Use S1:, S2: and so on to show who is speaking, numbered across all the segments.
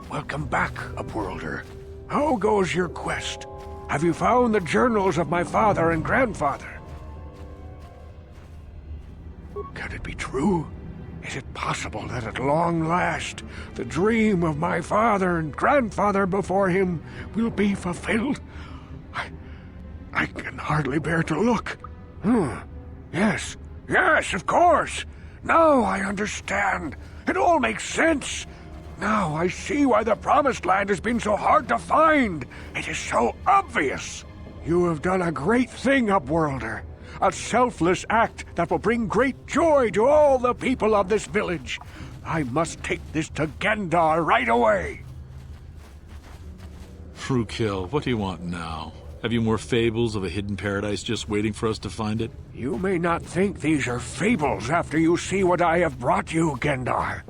S1: Welcome back, Upworlder. How goes your quest? Have you found the journals of my father and grandfather? Can it be true? Is it possible that at long last, the dream of my father and grandfather before him will be fulfilled? I can hardly bear to look. Yes, of course. Now I understand. It all makes sense. Now I see why the Promised Land has been so hard to find. It is so obvious. You have done a great thing, Upworlder. A selfless act that will bring great joy to all the people of this village. I must take this to Gendar right away.
S2: Frukill, what do you want now? Have you more fables of a hidden paradise just waiting for us to find it?
S1: You may not think these are fables after you see what I have brought you, Gendar.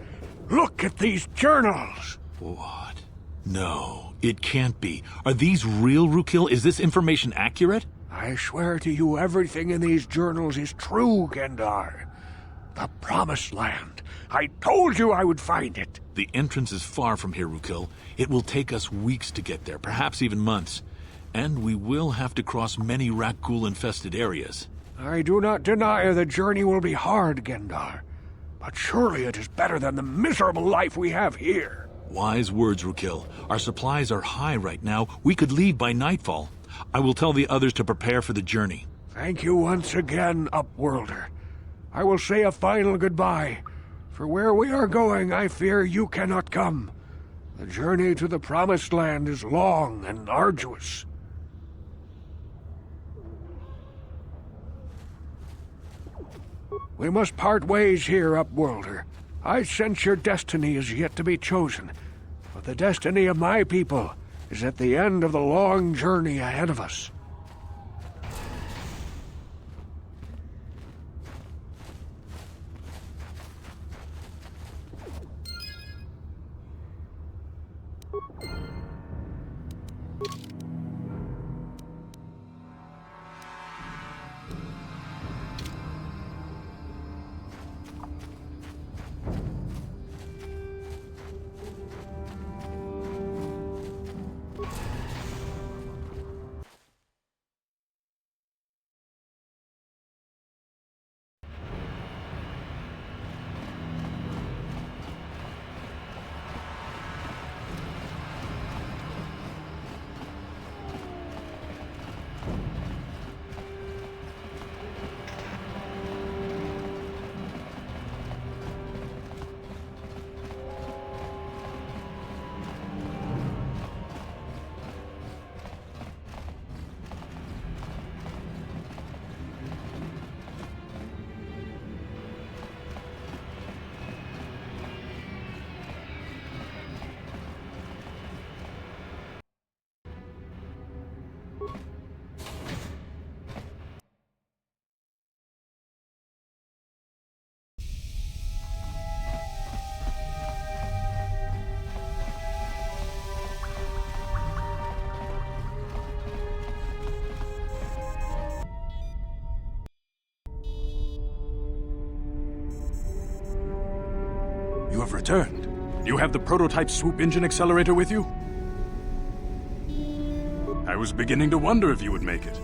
S1: Look at these journals!
S2: What? No, it can't be. Are these real, Frukill? Is this information accurate?
S1: I swear to you everything in these journals is true, Gendar. The Promised Land. I told you I would find it.
S2: The entrance is far from here, Frukill. It will take us weeks to get there, perhaps even months. And we will have to cross many Rakghoul-infested areas.
S1: I do not deny the journey will be hard, Gendar. But surely it is better than the miserable life we have here.
S2: Wise words, Frukill. Our supplies are high right now. We could leave by nightfall. I will tell the others to prepare for the journey.
S1: Thank you once again, Upworlder. I will say a final goodbye. For where we are going, I fear you cannot come. The journey to the Promised Land is long and arduous. We must part ways here, Upworlder. I sense your destiny is yet to be chosen, but the destiny of my people is at the end of the long journey ahead of us.
S3: You have returned. You have the prototype swoop engine accelerator with you? I was beginning to wonder if you would make it.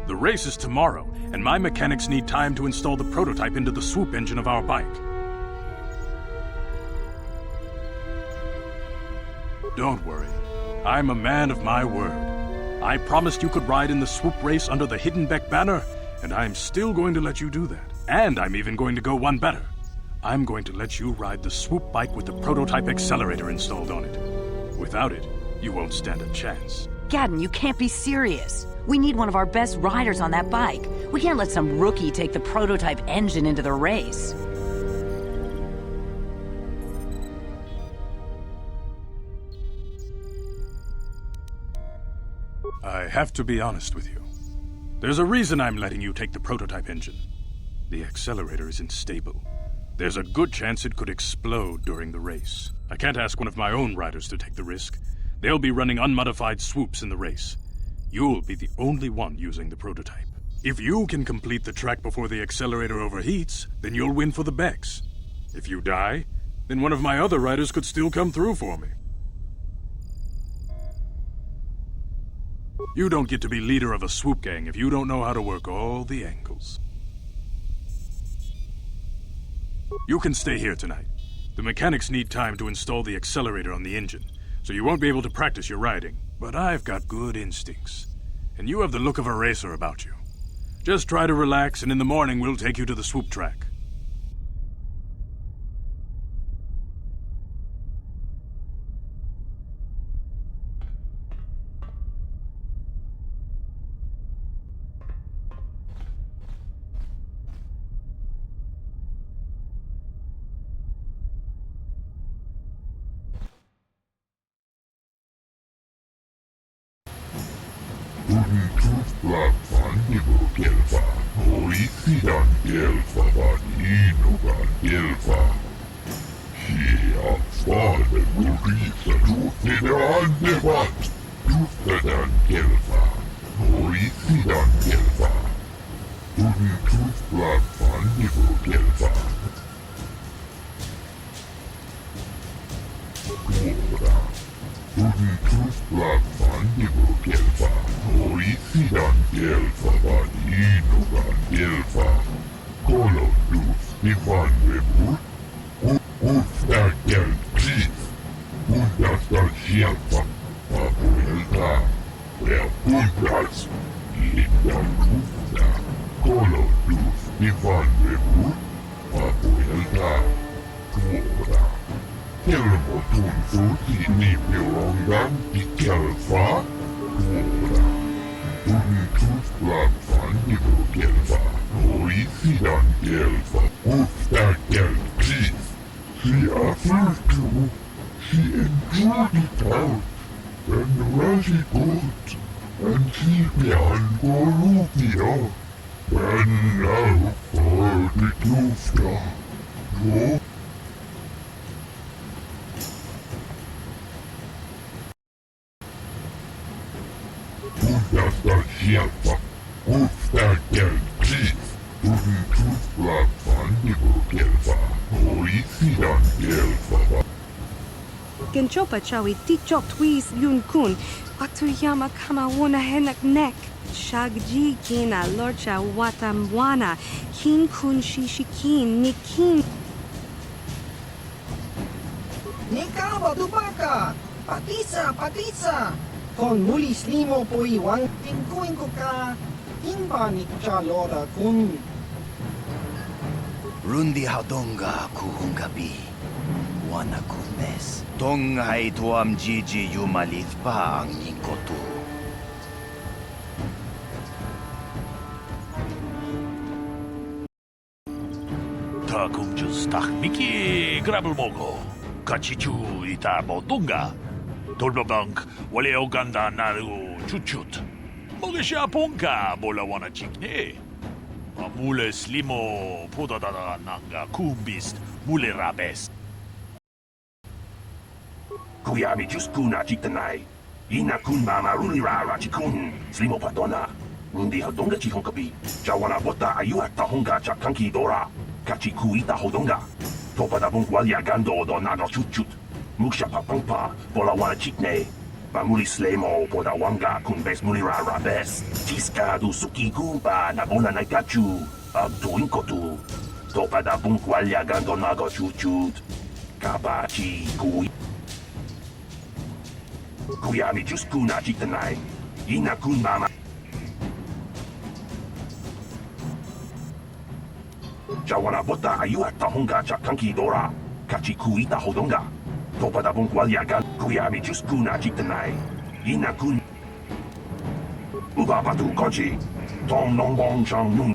S3: The race is tomorrow, and my mechanics need time to install the prototype into the swoop engine of our bike. Don't worry. I'm a man of my word. I promised you could ride in the swoop race under the Hidden Beck banner, and I'm still going to let you do that. And I'm even going to go one better. I'm going to let you ride the swoop bike with the prototype accelerator installed on it. Without it, you won't stand a chance.
S4: Gadden, you can't be serious. We need one of our best riders on that bike. We can't let some rookie take the prototype engine into the race.
S3: I have to be honest with you. There's a reason I'm letting you take the prototype engine. The accelerator isn't stable. There's a good chance it could explode during the race. I can't ask one of my own riders to take the risk. They'll be running unmodified swoops in the race. You'll be the only one using the prototype. If you can complete the track before the accelerator overheats, then you'll win for the Becks. If you die, then one of my other riders could still come through for me. You don't get to be leader of a swoop gang if you don't know how to work all the angles. You can stay here tonight. The mechanics need time to install the accelerator on the engine, so you won't be able to practice your riding. But I've got good instincts, and you have the look of a racer about you. Just try to relax, and in the morning we'll take you to the swoop track.
S5: Genchopa chawi tikchok twis yun kun. Atuyama kama wona henak nek. Shagji kina lorcha watamwana. Kin kun shishikin nikin.
S6: Nika batubaka! Patisa! Kon mulis limo po iwang tingkuin ko ka. Timba ni Chalora kun.
S7: Rundi haudonga kuhungabi. Wana kumes. Tongai tuam jiji yumalit pa ang ningkotu.
S2: Takumjus takmiki grabul mogo. Kachichu ita bodunga. Tolbabank wale oganda naru chuchut. Mogesha ponka bola wana chikne. Mule slimo podadada nanga kumbist mule rabes.
S8: Kuyabi juskuna chitanai. Ina kun mama runira chikun. Slimo padona. Rundi hodonga chihonkapi. Jawana bota ayuat tahonga chakanki dora. Kachi kuita hodonga. Topadabunk waliagando do nago chuchut. Muksha papangpa, pola wana chikne. Pamuli slemo poda wanga kun bes mulira rabes. Tiska du suki gumba na bona naikachu. Abduinkotu. Topadabunk waliagando nago chuchut. Kabachi kui. Kuyami juskuna chitanai. Ina kun mama. Jawana bota ayu at tahonga chakanki dora. Kachi kuita hodonga. Topada bunkwalyagan kuyami juskuna chitanai. Ina kun. Uba batu konchi. Tom nong bong chang nung.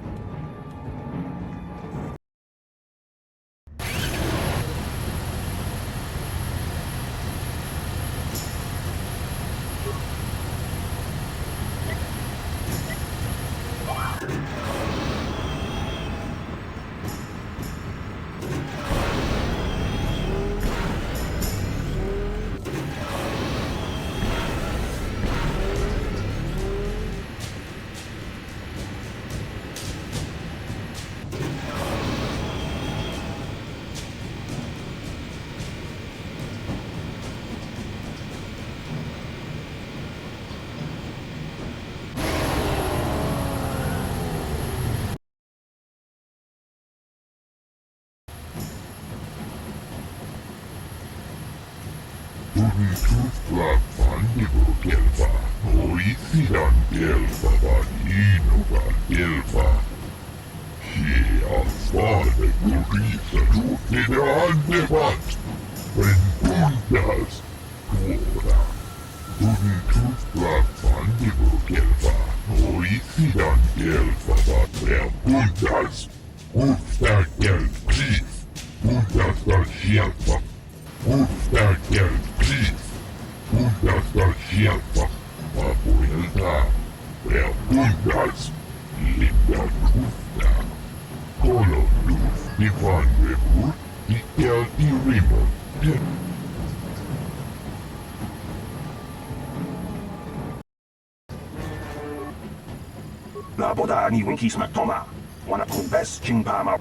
S8: La boda ni winki smaktoma. Wana kun bes chingpama.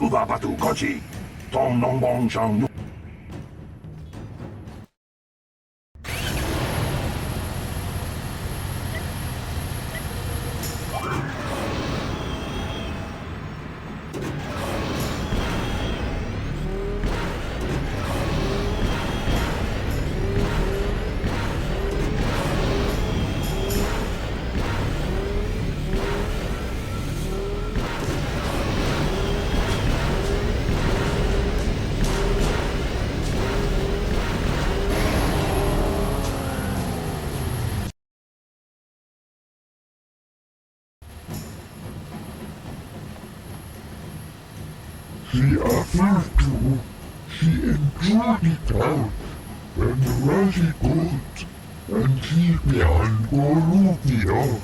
S8: Uba batu konchi. Tom nong bong chang nu.
S9: She offered to, she enjoyed it out, and really good, and she began Korriban,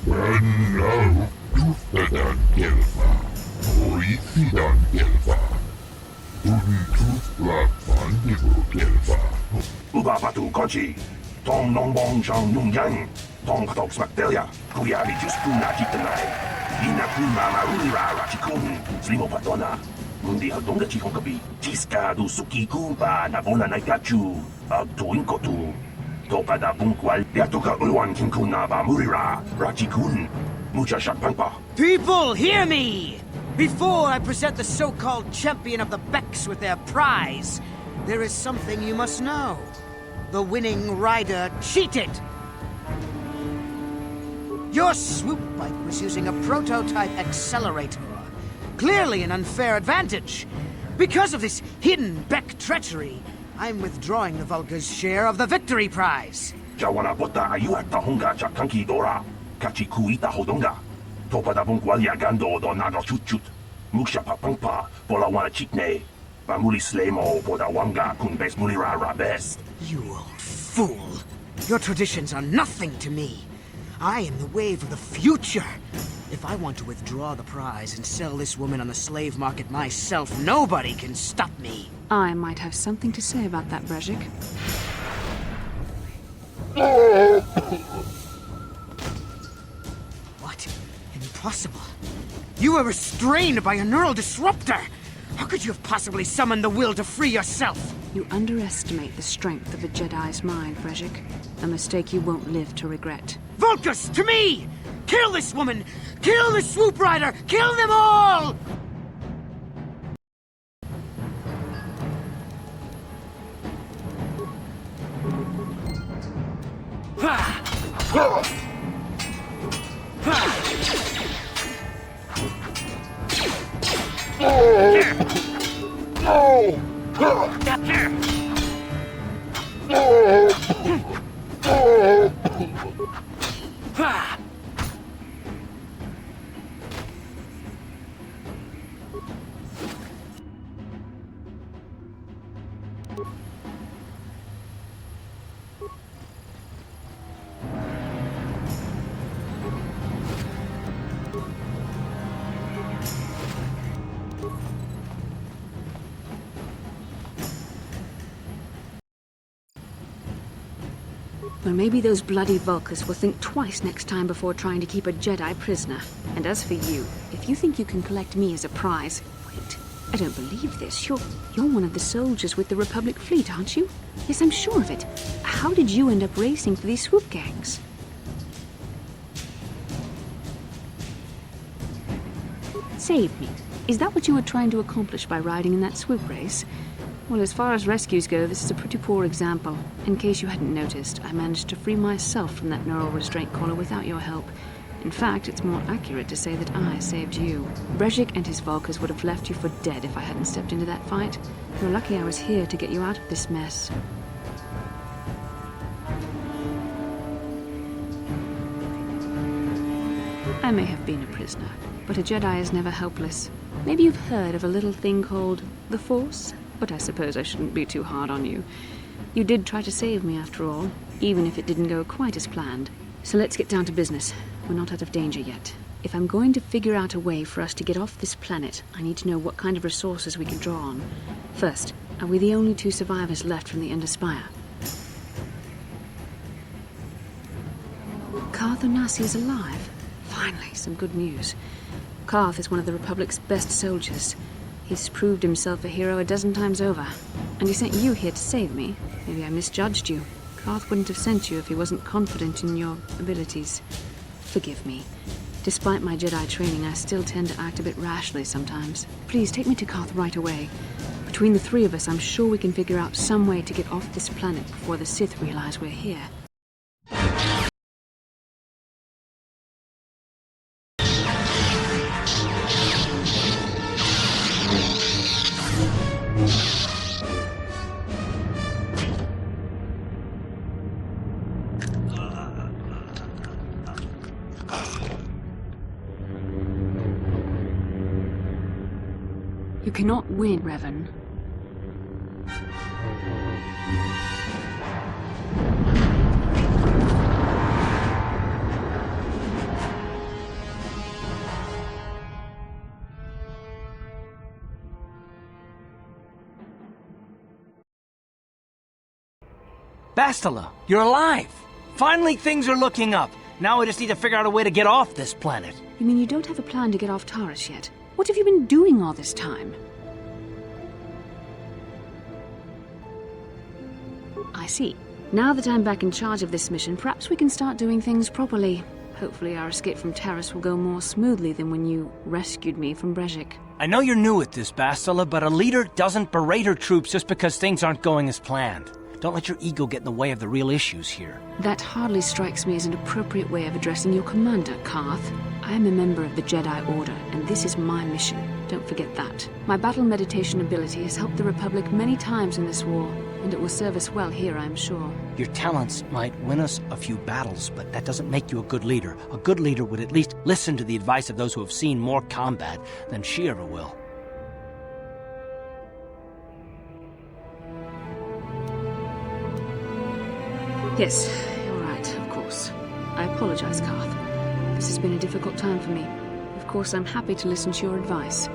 S9: and now Tustadan Kelva, Korriban Kelva, Tustla Fandigo Kelva.
S8: Uba batu konchi. Tom nong bong chang nung yang. Tom katok smaktelia. Kuyami juskuna chitanai. Ina kun mama ulira rachikun. Slimo patona. Mundi hadonga chihonkabi. Tiska du suki kumpa na bona naikachu. Abduinkotu. Topada bunkwal. Yatoka ulwan kinkuna ba murira rachikun. Mucha shakpangpa.
S10: People, hear me! Before I present the so-called champion of the Becks with their prize, there is something you must know. The winning rider cheated! Your swoop bike was using a prototype accelerator. Clearly an unfair advantage. Because of this hidden Beck treachery, I'm withdrawing the Vulgar's share of the victory prize.
S8: Jawana bota ayu at tahonga chakanki dora. Kachi kuita hodonga. Topada bunkwalyagan do nago chuchut. Muksha papangpa pola wana chikne. Pamuli slemo poda wanga kun bes mulira rabes.
S10: You old fool. Your traditions are nothing to me. I am the wave of the future. If I want to withdraw the prize and sell this woman on the slave market myself, nobody can stop me.
S5: I might have something to say about that, Brejik.
S10: What? Impossible. You were restrained by a neural disruptor! How could you have possibly summoned the will to free yourself?
S5: You underestimate the strength of a Jedi's mind, Brejik. A mistake you won't live to regret.
S10: Vulcus, to me! Kill this woman! Kill the swoop rider! Kill them all!
S5: Well, maybe those bloody Vulcans will think twice next time before trying to keep a Jedi prisoner. And as for you, if you think you can collect me as a prize... Wait, I don't believe this. You're one of the soldiers with the Republic fleet, aren't you? Yes, I'm sure of it. How did you end up racing for these swoop gangs? Save me. Is that what you were trying to accomplish by riding in that swoop race? Well, as far as rescues go, this is a pretty poor example. In case you hadn't noticed, I managed to free myself from that neural restraint collar without your help. In fact, it's more accurate to say that I saved you. Brejik and his Vulcans would have left you for dead if I hadn't stepped into that fight. You're lucky I was here to get you out of this mess. I may have been a prisoner, but a Jedi is never helpless. Maybe you've heard of a little thing called the Force? But I suppose I shouldn't be too hard on you. You did try to save me after all, even if it didn't go quite as planned. So let's get down to business. We're not out of danger yet. If I'm going to figure out a way for us to get off this planet, I need to know what kind of resources we can draw on. First, are we the only two survivors left from the Ender Spire? Karth Onasi is alive. Finally, some good news. Karth is one of the Republic's best soldiers. He's proved himself a hero a dozen times over. And he sent you here to save me. Maybe I misjudged you. Karth wouldn't have sent you if he wasn't confident in your abilities. Forgive me. Despite my Jedi training, I still tend to act a bit rashly sometimes. Please, take me to Karth right away. Between the three of us, I'm sure we can figure out some way to get off this planet before the Sith realize we're here. You cannot win, Revan.
S11: Bastila, you're alive! Finally, things are looking up. Now we just need to figure out a way to get off this planet.
S5: You mean you don't have a plan to get off Taris yet? What have you been doing all this time? I see. Now that I'm back in charge of this mission, perhaps we can start doing things properly. Hopefully our escape from Taris will go more smoothly than when you rescued me from Brejik.
S11: I know you're new at this, Bastila, but a leader doesn't berate her troops just because things aren't going as planned. Don't let your ego get in the way of the real issues here.
S5: That hardly strikes me as an appropriate way of addressing your commander, Karth. I am a member of the Jedi Order, and this is my mission. Don't forget that. My battle meditation ability has helped the Republic many times in this war, and it will serve us well here, I'm sure.
S11: Your talents might win us a few battles, but that doesn't make you a good leader. A good leader would at least listen to the advice of those who have seen more combat than she ever will.
S5: Yes, you're right, of course. I apologize, Karth. This has been a difficult time for me. Of course, I'm happy to listen to your advice.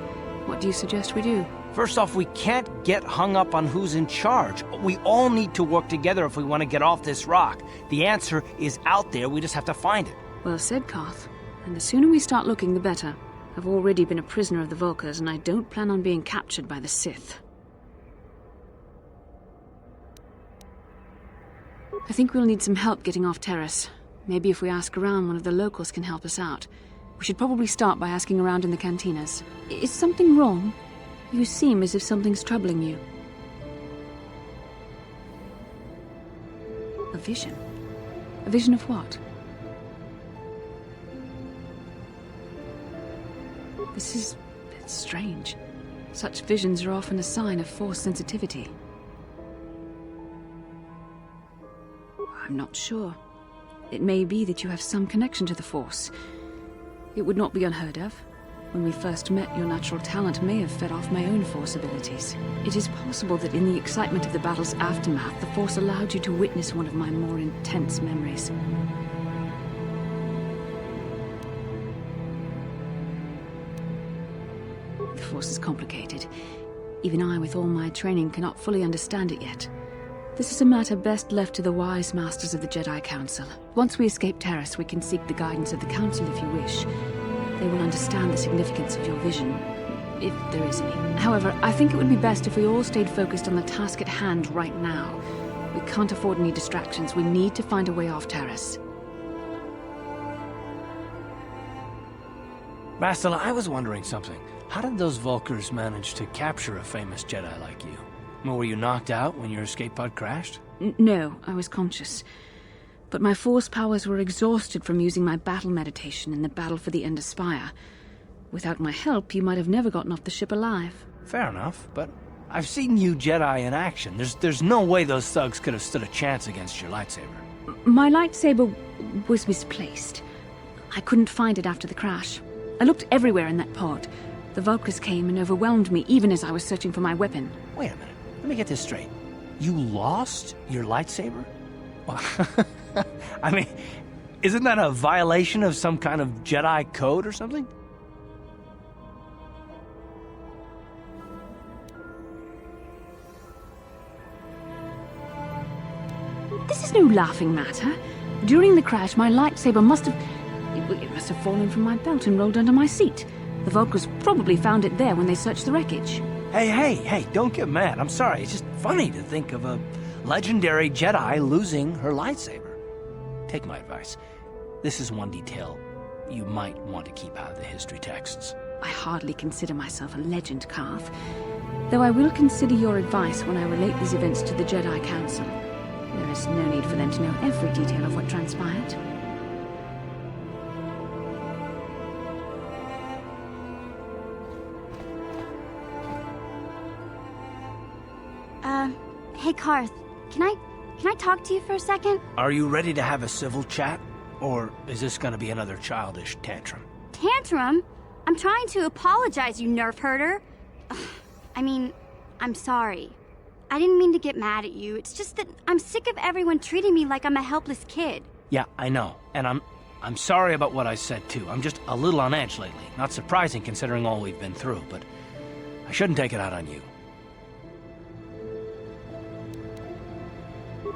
S5: What do you suggest we do?
S11: First off, we can't get hung up on who's in charge. We all need to work together if we want to get off this rock. The answer is out there, we just have to find it.
S5: Well said, Karth. And the sooner we start looking, the better.
S12: I've already been a prisoner of the Vulkars, and I don't plan on being captured by the Sith. I think we'll need some help getting off Terrace. Maybe if we ask around, one of the locals can help us out. We should probably start by asking around in the cantinas. Is something wrong? You seem as if something's troubling you. A vision? A vision of what? It's strange. Such visions are often a sign of Force sensitivity. I'm not sure. It may be that you have some connection to the Force. It would not be unheard of. When we first met, your natural talent may have fed off my own Force abilities. It is possible that in the excitement of the battle's aftermath, the Force allowed you to witness one of my more intense memories. The Force is complicated. Even I, with all my training, cannot fully understand it yet. This is a matter best left to the wise masters of the Jedi Council. Once we escape Terrace, we can seek the guidance of the Council if you wish. They will understand the significance of your vision, if there is any. However, I think it would be best if we all stayed focused on the task at hand right now. We can't afford any distractions. We need to find a way off Terrace.
S11: Bastila, I was wondering something. How did those Vulkars manage to capture a famous Jedi like you? Were you knocked out when your escape pod crashed?
S12: No, I was conscious. But my Force powers were exhausted from using my battle meditation in the battle for the Ender Spire. Without my help, you might have never gotten off the ship alive.
S11: Fair enough, but I've seen you Jedi in action. There's no way those thugs could have stood a chance against your lightsaber.
S12: My lightsaber was misplaced. I couldn't find it after the crash. I looked everywhere in that pod. The Vulkars came and overwhelmed me even as I was searching for my weapon.
S11: Wait a minute. Let me get this straight. You lost your lightsaber? Well, I mean, isn't that a violation of some kind of Jedi code or something?
S12: This is no laughing matter. During the crash, my lightsaber must have fallen from my belt and rolled under my seat. The Vulkars probably found it there when they searched the wreckage.
S11: Hey, don't get mad. I'm sorry. It's just funny to think of a legendary Jedi losing her lightsaber. Take my advice. This is one detail you might want to keep out of the history texts.
S12: I hardly consider myself a legend, Carth. Though I will consider your advice when I relate these events to the Jedi Council. There is no need for them to know every detail of what transpired.
S13: Hey, Carth, can I talk to you for a second?
S11: Are you ready to have a civil chat? Or is this gonna be another childish tantrum?
S13: Tantrum? I'm trying to apologize, you nerf herder. I mean, I'm sorry. I didn't mean to get mad at you. It's just that I'm sick of everyone treating me like I'm a helpless kid.
S11: Yeah, I know. And I'm sorry about what I said, too. I'm just a little on edge lately. Not surprising considering all we've been through, but I shouldn't take it out on you.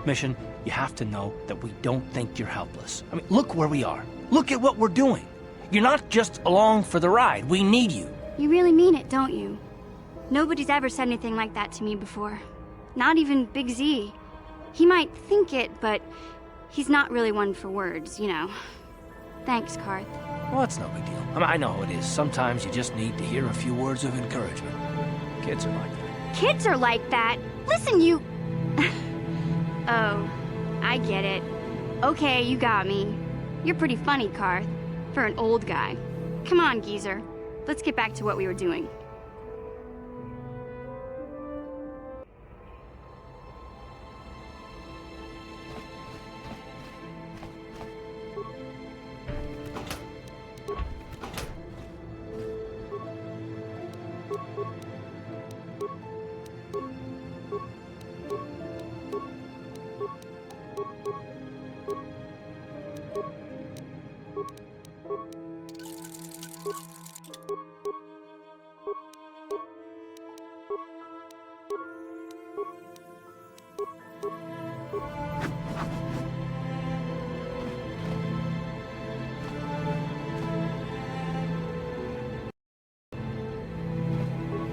S11: Mission, you have to know that we don't think you're helpless. I mean, look where we are. Look at what we're doing. You're not just along for the ride. We need you.
S13: You really mean it, don't you? Nobody's ever said anything like that to me before. Not even Big Z. He might think it, but he's not really one for words, you know. Thanks, Carth.
S11: Well, it's no big deal. I mean, I know how it is. Sometimes you just need to hear a few words of encouragement. Kids are like that.
S13: Kids are like that? Listen, you... Oh, I get it. Okay, you got me. You're pretty funny, Carth, for an old guy. Come on, geezer. Let's get back to what we were doing.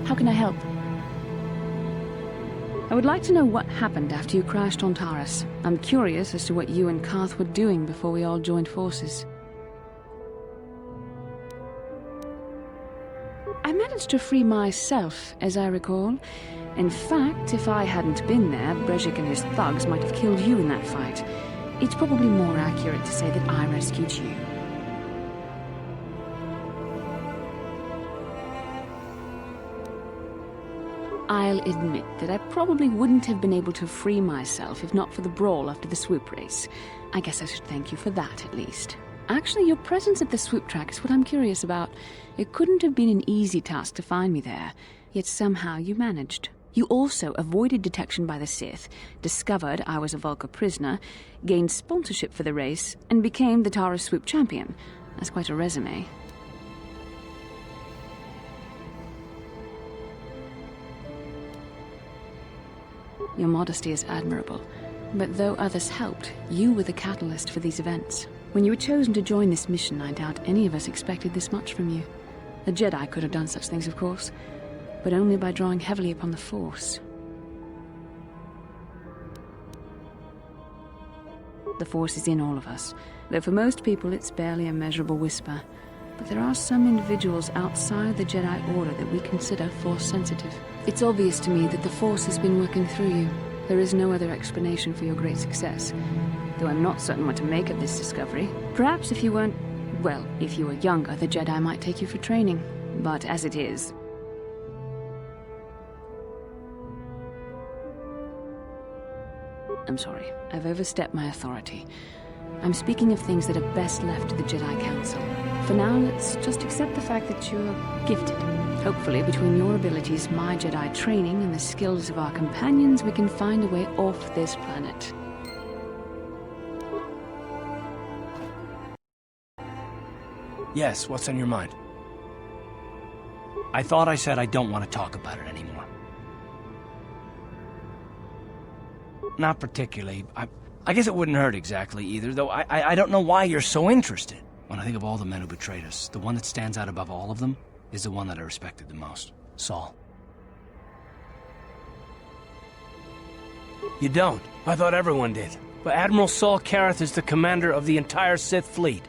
S12: How can I help? I would like to know what happened after you crashed on Taurus. I'm curious as to what you and Karth were doing before we all joined forces. I managed to free myself, as I recall. In fact, if I hadn't been there, Brejik and his thugs might have killed you in that fight. It's probably more accurate to say that I rescued you. I'll admit that I probably wouldn't have been able to free myself if not for the brawl after the swoop race. I guess I should thank you for that, at least. Actually, your presence at the swoop track is what I'm curious about. It couldn't have been an easy task to find me there, yet somehow you managed. You also avoided detection by the Sith, discovered I was a Vulca prisoner, gained sponsorship for the race, and became the Taurus swoop champion. That's quite a resume. Your modesty is admirable, but though others helped, you were the catalyst for these events. When you were chosen to join this mission, I doubt any of us expected this much from you. A Jedi could have done such things, of course, but only by drawing heavily upon the Force. The Force is in all of us, though for most people it's barely a measurable whisper. But there are some individuals outside the Jedi Order that we consider Force-sensitive. It's obvious to me that the Force has been working through you. There is no other explanation for your great success, though I'm not certain what to make of this discovery. Perhaps if you weren't... well, if you were younger, the Jedi might take you for training. But as it is... I'm sorry, I've overstepped my authority. I'm speaking of things that are best left to the Jedi Council. For now, let's just accept the fact that you're gifted. Hopefully, between your abilities, my Jedi training, and the skills of our companions, we can find a way off this planet.
S11: Yes, what's on your mind? I thought I said I don't want to talk about it anymore. Not particularly. I guess it wouldn't hurt exactly either, though I don't know why you're so interested. When I think of all the men who betrayed us, the one that stands out above all of them is the one that I respected the most. Saul. You don't? I thought everyone did. But Admiral Saul Karath is the commander of the entire Sith fleet.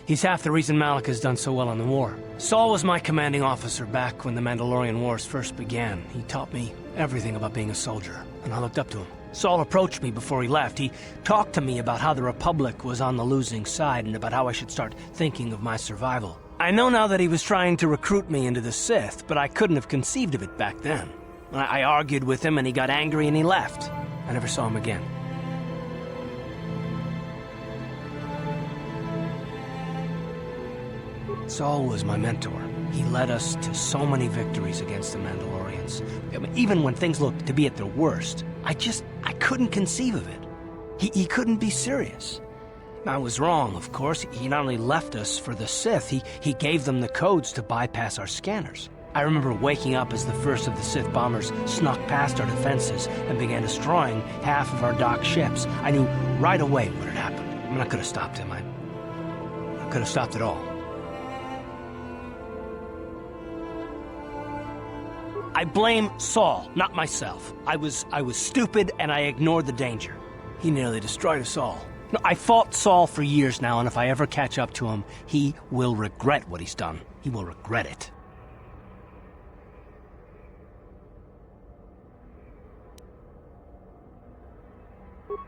S11: He's half the reason Malak has done so well in the war. Saul was my commanding officer back when the Mandalorian Wars first began. He taught me everything about being a soldier, and I looked up to him. Saul approached me before he left. He talked to me about how the Republic was on the losing side and about how I should start thinking of my survival. I know now that he was trying to recruit me into the Sith, but I couldn't have conceived of it back then. I argued with him and he got angry and he left. I never saw him again. Saul was my mentor. He led us to so many victories against the Mandalorians. I mean, even when things looked to be at their worst, I couldn't conceive of it. He couldn't be serious. I was wrong, of course. He not only left us for the Sith, he gave them the codes to bypass our scanners. I remember waking up as the first of the Sith bombers snuck past our defenses and began destroying half of our docked ships. I knew right away what had happened. I mean, I could have stopped him. I could have stopped it all. I blame Saul, not myself. I was stupid and I ignored the danger. He nearly destroyed us all. No, I fought Saul for years now, and if I ever catch up to him, he will regret what he's done. He will regret it.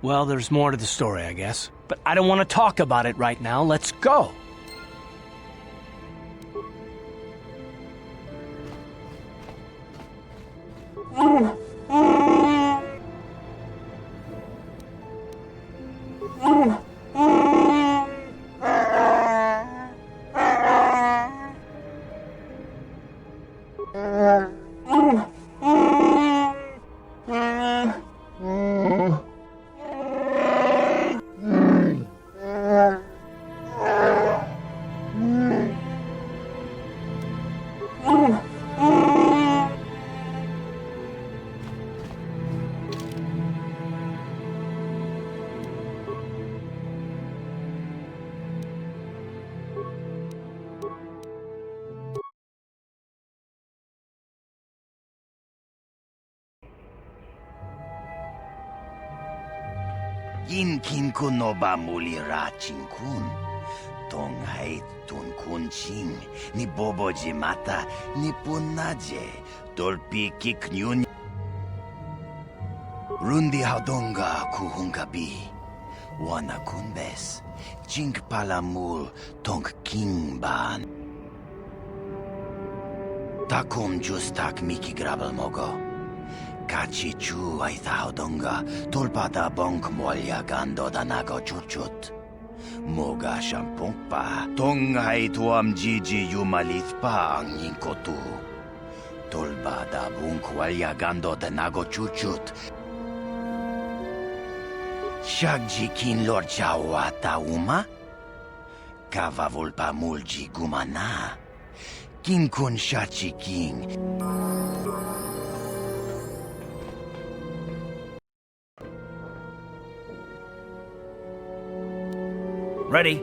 S11: Well, there's more to the story, I guess. But I don't want to talk about it right now. Let's go.
S7: Inkin kun noba mulira chinkun. Tong hai tun kun ching. Ni bobo jimata ni punaje. Dolpi kiknyun. Rundi haudonga kuhungabi. Wana kunbes. Chink palamul tong king ban. Takum justak miki grabel mogo. Kachi chu aitha haudonga. Tulpada bonk molya gando danago chuchut. Moga shampungpa. Tong hai tuam jiji yumalithpa ang yinkotu. Tulbada bunk walya gando danago chuchut. Shagji kin lorcha wata uma? Kava volpa mulji gumana. King kun shachi king.
S11: Ready.